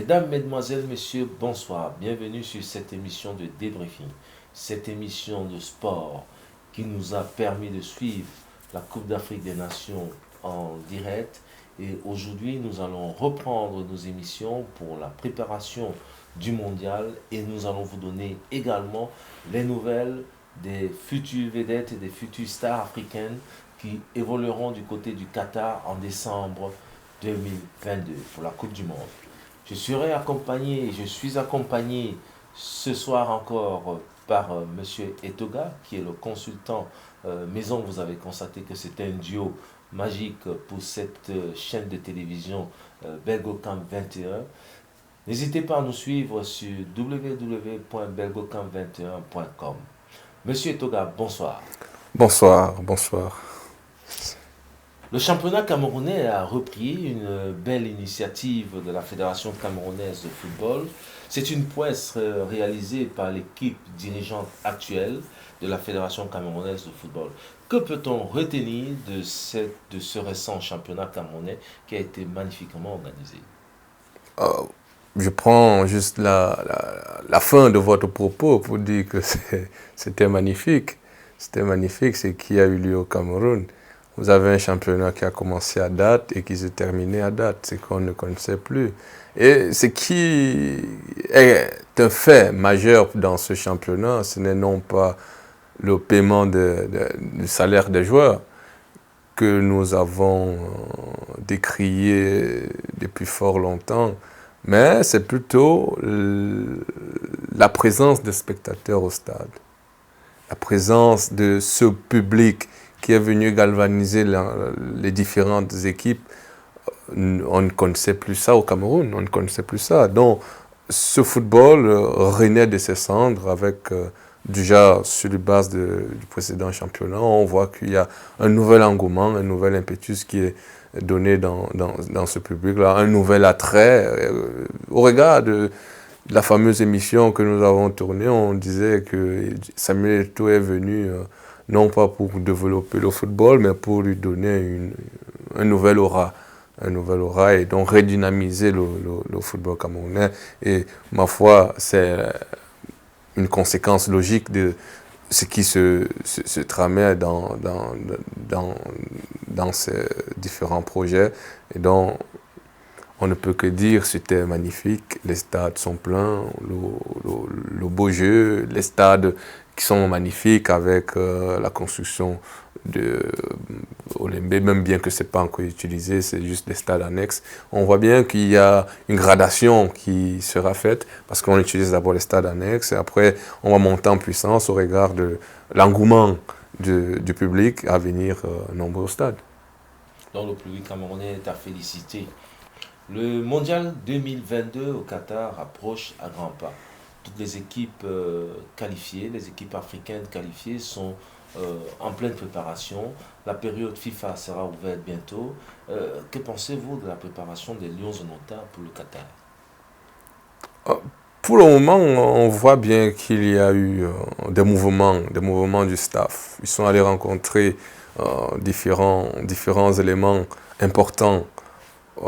Mesdames, Mesdemoiselles, Messieurs, bonsoir. Bienvenue sur cette émission de débriefing, cette émission de sport qui nous a permis de suivre la Coupe d'Afrique des Nations en direct. Et aujourd'hui, nous allons reprendre nos émissions pour la préparation du mondial et nous allons vous donner également les nouvelles des futures vedettes et des futures stars africaines qui évolueront du côté du Qatar en décembre 2022 pour la Coupe du Monde. Je suis accompagné ce soir encore par Monsieur Etoga, qui est le consultant maison. Vous avez constaté que c'était un duo magique pour cette chaîne de télévision Belgocam 21. N'hésitez pas à nous suivre sur www.belgocam21.com. Monsieur Etoga, bonsoir. Bonsoir, bonsoir. Le championnat camerounais a repris une belle initiative de la Fédération camerounaise de football. C'est une prouesse réalisée par l'équipe dirigeante actuelle de la Fédération camerounaise de football. Que peut-on retenir de ce récent championnat camerounais qui a été magnifiquement organisé? Je prends juste la fin de votre propos pour dire que c'était magnifique. C'était magnifique ce qui a eu lieu au Cameroun. Vous avez un championnat qui a commencé à date et qui se terminait à date, c'est qu'on ne connaissait plus. Et ce qui est un fait majeur dans ce championnat, ce n'est non pas le paiement du salaire des joueurs que nous avons décrié depuis fort longtemps, mais c'est plutôt la présence des spectateurs au stade, la présence de ce public qui est venu galvaniser les différentes équipes. On ne connaissait plus ça au Cameroun, on ne connaissait plus ça. Donc, ce football renaît de ses cendres avec, déjà sur les bases du précédent championnat, on voit qu'il y a un nouvel engouement, un nouvel impetus qui est donné dans ce public-là, un nouvel attrait. Au regard de la fameuse émission que nous avons tournée, on disait que Samuel Eto'o est venu non pas pour développer le football, mais pour lui donner un nouvel aura et donc redynamiser le football camerounais. Et ma foi, c'est une conséquence logique de ce qui se tramait dans ces différents projets. Et donc, on ne peut que dire c'était magnifique, les stades sont pleins, le beau jeu, les stades qui sont magnifiques avec la construction de Olembe, même bien que ce n'est pas encore utilisé, c'est juste des stades annexes. On voit bien qu'il y a une gradation qui sera faite parce qu'on utilise d'abord les stades annexes et après on va monter en puissance au regard de l'engouement du public à venir nombreux au stade. Donc le public camerounais est à féliciter. Le mondial 2022 au Qatar approche à grands pas. Toutes les équipes qualifiées, les équipes africaines qualifiées sont en pleine préparation. La période FIFA sera ouverte bientôt. Que pensez-vous de la préparation des Lions de Nota pour le Qatar? Pour le moment, on voit bien qu'il y a eu des mouvements du staff. Ils sont allés rencontrer différents éléments importants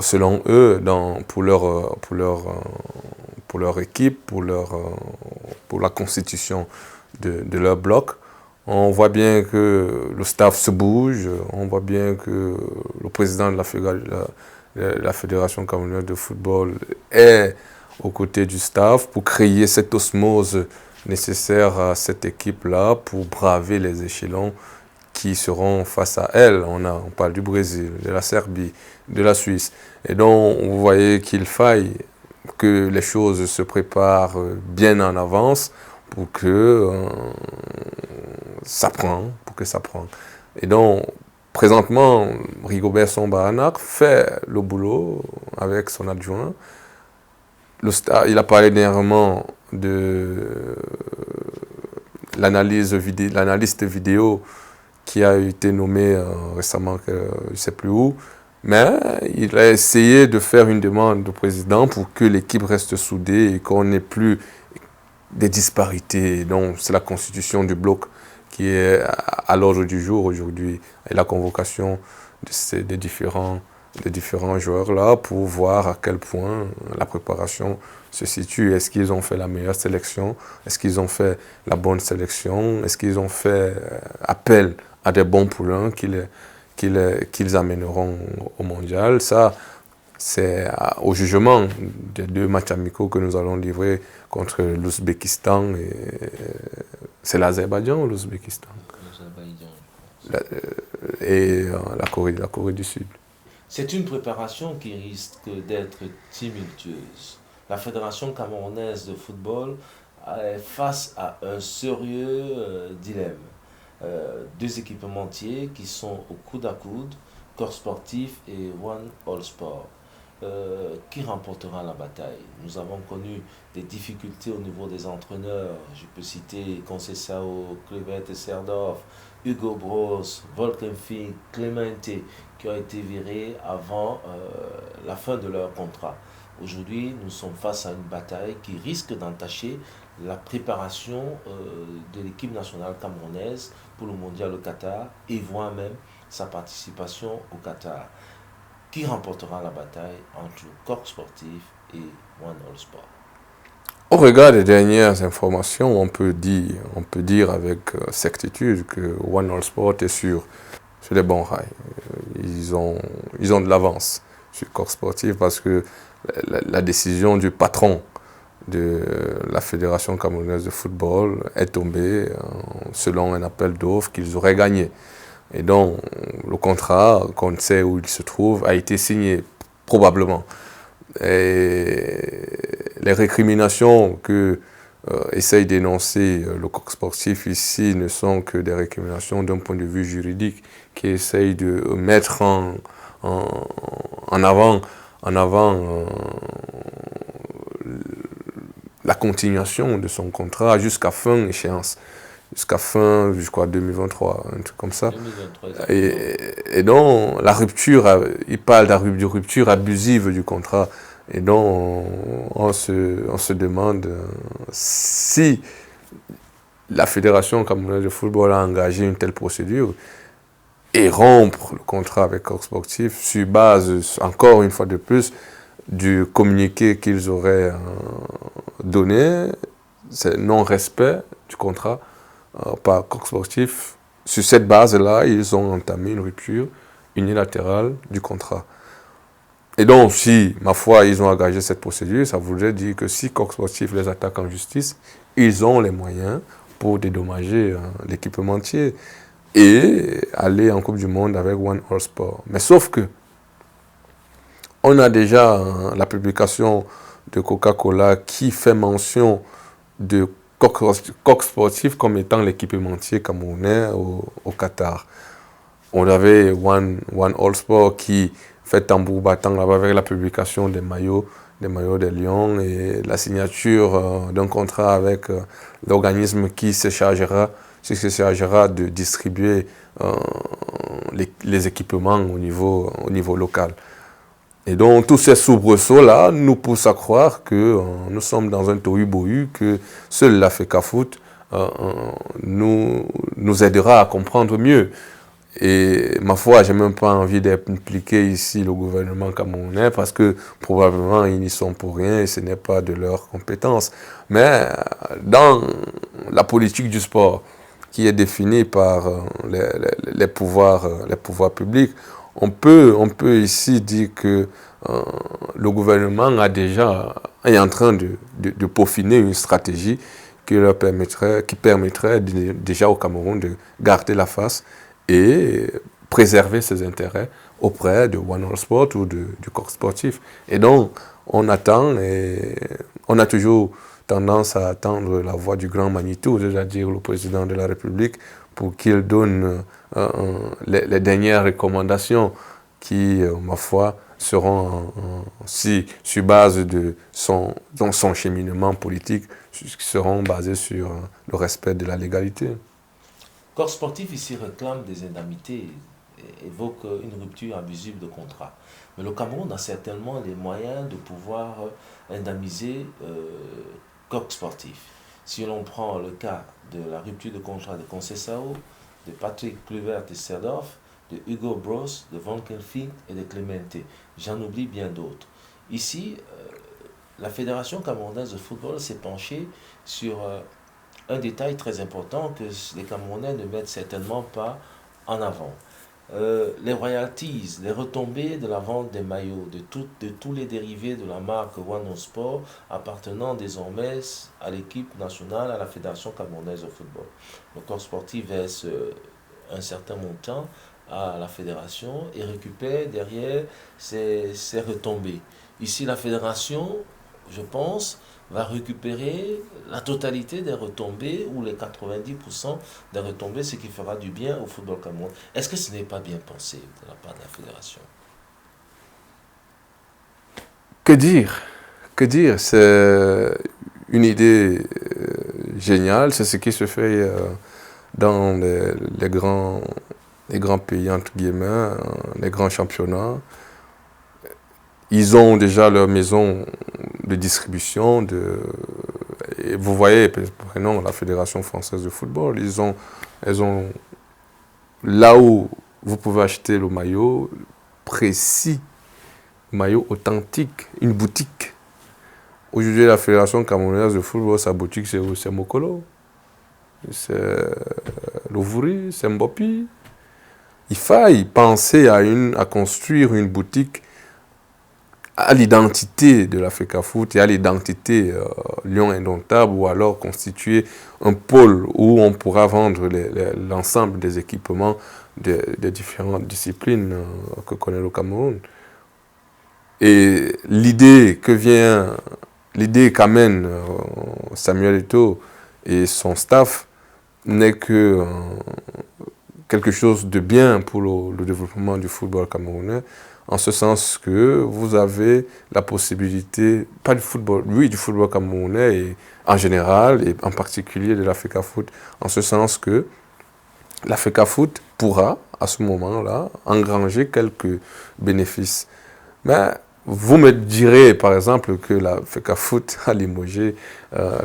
selon eux pour leur équipe, pour la constitution de leur bloc. On voit bien que le staff se bouge, on voit bien que le président de la Fédération camerounaise de football est aux côtés du staff pour créer cette osmose nécessaire à cette équipe-là pour braver les échelons qui seront face à elle. On parle du Brésil, de la Serbie, de la Suisse. Et donc, vous voyez qu'il faille que les choses se préparent bien en avance pour que ça prenne. Et donc, présentement, Rigobert Song-Baranak fait le boulot avec son adjoint. Il a parlé dernièrement de l'analyste vidéo qui a été nommé récemment, je ne sais plus où, mais il a essayé de faire une demande au président pour que l'équipe reste soudée et qu'on n'ait plus des disparités. Donc, c'est la constitution du bloc qui est à l'ordre du jour aujourd'hui et la convocation des différents de différents joueurs là pour voir à quel point la préparation se situe. Est-ce qu'ils ont fait la meilleure sélection? Est-ce qu'ils ont fait la bonne sélection? Est-ce qu'ils ont fait appel à des bons poulains qu'ils amèneront au mondial? Ça, c'est au jugement des 2 matchs amicaux que nous allons livrer contre l'Ouzbékistan et c'est l'Azerbaïdjan ou l'Ouzbékistan? Et la Corée du Sud. C'est une préparation qui risque d'être tumultueuse. La Fédération camerounaise de football est face à un sérieux dilemme. 2 équipementiers qui sont au coude à coude, Corps Sportif et One All Sport. Qui remportera la bataille? Nous avons connu des difficultés au niveau des entraîneurs. Je peux citer Conceição, Kluivert et Seedorf, Hugo Broos, Volker Fink, Clemente, qui ont été virés avant la fin de leur contrat. Aujourd'hui, nous sommes face à une bataille qui risque d'entacher la préparation de l'équipe nationale camerounaise pour le mondial au Qatar et voire même sa participation au Qatar. Qui remportera la bataille entre le Corps Sportif et One All Sport? Au regard des dernières informations, on peut dire avec certitude que One All Sport est sur les bons rails. Ils ont de l'avance sur le Corps Sportif parce que la décision du patron de la Fédération camerounaise de football est tombée selon un appel d'offres qu'ils auraient gagné. Et donc, le contrat, qu'on sait où il se trouve, a été signé, probablement. Et les récriminations que essaye d'énoncer le Corps Sportif ici ne sont que des récriminations d'un point de vue juridique qui essayent de mettre en avant la continuation de son contrat jusqu'à fin échéance. Jusqu'à fin, je crois, 2023, un truc comme ça. 2023, et donc, la rupture, il parle de rupture abusive du contrat. Et donc, on se demande si la Fédération camerounaise de football a engagé une telle procédure et rompre le contrat avec Corps Sportif sur base, encore une fois de plus, du communiqué qu'ils auraient donné, c'est non-respect du contrat par Corps Sportif. Sur cette base-là, ils ont entamé une rupture unilatérale du contrat. Et donc, si, ma foi, ils ont engagé cette procédure, ça voudrait dire que si Corps Sportif les attaque en justice, ils ont les moyens pour dédommager l'équipementier et aller en Coupe du Monde avec One All Sport. Mais sauf que, on a déjà la publication de Coca-Cola qui fait mention de Corps Sportif comme étant l'équipementier camerounais au Qatar. On avait One All Sport qui fait tambour battant là-bas avec la publication des maillots des Lions et la signature d'un contrat avec l'organisme qui se chargera de distribuer les équipements au niveau local. Et donc, tous ces soubresauts-là nous poussent à croire que nous sommes dans un tohu-bohu, que seule la FECAFOOT nous aidera à comprendre mieux. Et ma foi, je n'ai même pas envie d'impliquer ici le gouvernement camerounais parce que probablement ils n'y sont pour rien et ce n'est pas de leur compétence. Mais dans la politique du sport qui est définie par les pouvoirs publics, on peut ici dire que le gouvernement est en train de peaufiner une stratégie qui permettrait déjà au Cameroun de garder la face et préserver ses intérêts auprès de One All Sport ou du Corps Sportif. Et donc, on attend et on a toujours tendance à attendre la voix du grand Manitou, c'est-à-dire le président de la République, pour qu'il donne les dernières recommandations qui, ma foi, seront sur base de son cheminement politique, qui seront basées sur le respect de la légalité. Corps Sportif ici réclame des indemnités et évoque une rupture abusive de contrat. Mais le Cameroun a certainement les moyens de pouvoir indemniser Corps Sportif. Si l'on prend le cas de la rupture de contrat de Conceição, de Patrick Kluivert et Seedorf, de Hugo Bros, de Van Kelfink et de Clemente. J'en oublie bien d'autres. Ici, la Fédération camerounaise de football s'est penchée sur un détail très important que les Camerounais ne mettent certainement pas en avant. Les royalties, les retombées de la vente des maillots, de tous les dérivés de la marque One Sport appartenant désormais à l'équipe nationale, à la Fédération camerounaise de football. Le corps sportif verse un certain montant à la fédération et récupère derrière ces retombées. Ici, la fédération, je pense, va récupérer la totalité des retombées ou les 90% des retombées, ce qui fera du bien au football camerounais. Est-ce que ce n'est pas bien pensé de la part de la fédération? Que dire? Que dire? C'est une idée géniale. C'est ce qui se fait dans les grands pays, entre guillemets, les grands championnats. Ils ont déjà leur maison de distribution. Et vous voyez, prenons la Fédération française de football, elles ont là où vous pouvez acheter le maillot précis, maillot authentique, une boutique. Aujourd'hui, la Fédération camerounaise de football, sa boutique, c'est Mokolo, c'est Louvry, c'est Mbopi. Il faille penser à construire une boutique à l'identité de l'Africa Foot et à l'identité Lion Indomptable, ou alors constituer un pôle où on pourra vendre l'ensemble des équipements des différentes disciplines que connaît le Cameroun. Et l'idée qu'amène Samuel Eto'o et son staff n'est que quelque chose de bien pour le développement du football camerounais, en ce sens que vous avez la possibilité, pas du football, oui, du football camerounais et en général, et en particulier de l'Africa Foot, en ce sens que l'Africa Foot pourra, à ce moment-là, engranger quelques bénéfices. Mais vous me direz, par exemple, que l'Africa Foot a limogé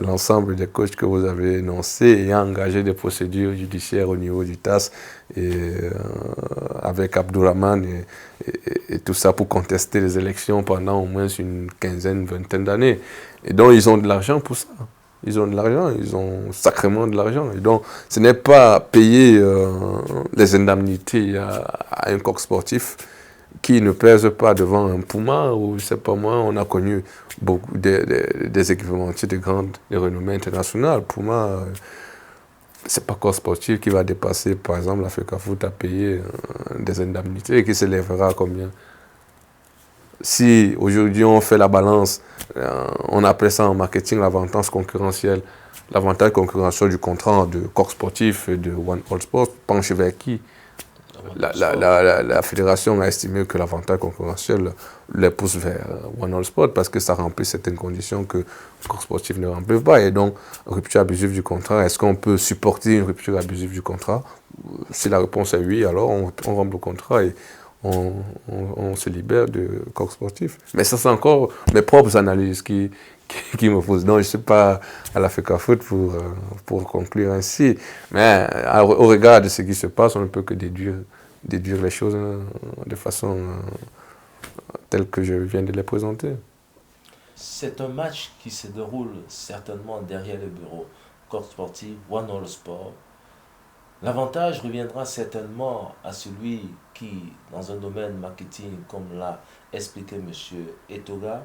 l'ensemble des coachs que vous avez énoncés et a engagé des procédures judiciaires au niveau du TAS avec Abdourahmane et tout ça pour contester les élections pendant au moins une quinzaine, vingtaine d'années. Et donc, ils ont de l'argent pour ça. Ils ont de l'argent, ils ont sacrément de l'argent. Et donc, ce n'est pas payer les indemnités à un coq sportif qui ne pèse pas devant un Puma, ou je sais pas moi, on a connu beaucoup des équipementiers de renommée internationale. Puma, c'est pas corps sportif qui va dépasser, par exemple, l'Africa Foot à payer des indemnités et qui s'élèvera à combien? Si aujourd'hui on fait la balance, on appelle ça en marketing l'avantage concurrentiel. L'avantage concurrentiel du contrat de corps sportif et de One All Sport penche vers qui? La fédération a estimé que l'avantage concurrentiel les pousse vers One All Sport parce que ça remplit certaines conditions que le corps sportif ne remplit pas. Et donc, rupture abusive du contrat, est-ce qu'on peut supporter une rupture abusive du contrat? Si la réponse est oui, alors on rompt le contrat et on se libère du corps sportif. Mais ça, c'est encore mes propres analyses qui me posent. Donc, je ne suis pas à l'Africa Foot pour conclure ainsi. Mais au regard de ce qui se passe, on ne peut que déduire les choses de façon telle que je viens de les présenter. C'est un match qui se déroule certainement derrière le bureau. Corps sportif, One All Sport. L'avantage reviendra certainement à celui qui, dans un domaine marketing, comme l'a expliqué M. Etoga,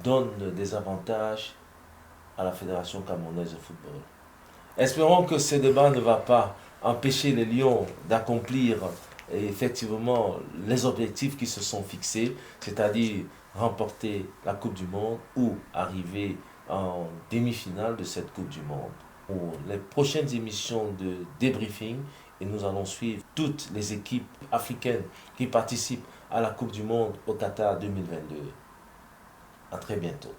donne des avantages à la Fédération camerounaise de football. Espérons que ce débat ne va pas empêcher les Lions d'accomplir effectivement les objectifs qui se sont fixés, c'est-à-dire remporter la Coupe du Monde ou arriver en demi-finale de cette Coupe du Monde. Pour les prochaines émissions de débriefing, et nous allons suivre toutes les équipes africaines qui participent à la Coupe du Monde au Qatar 2022. À très bientôt.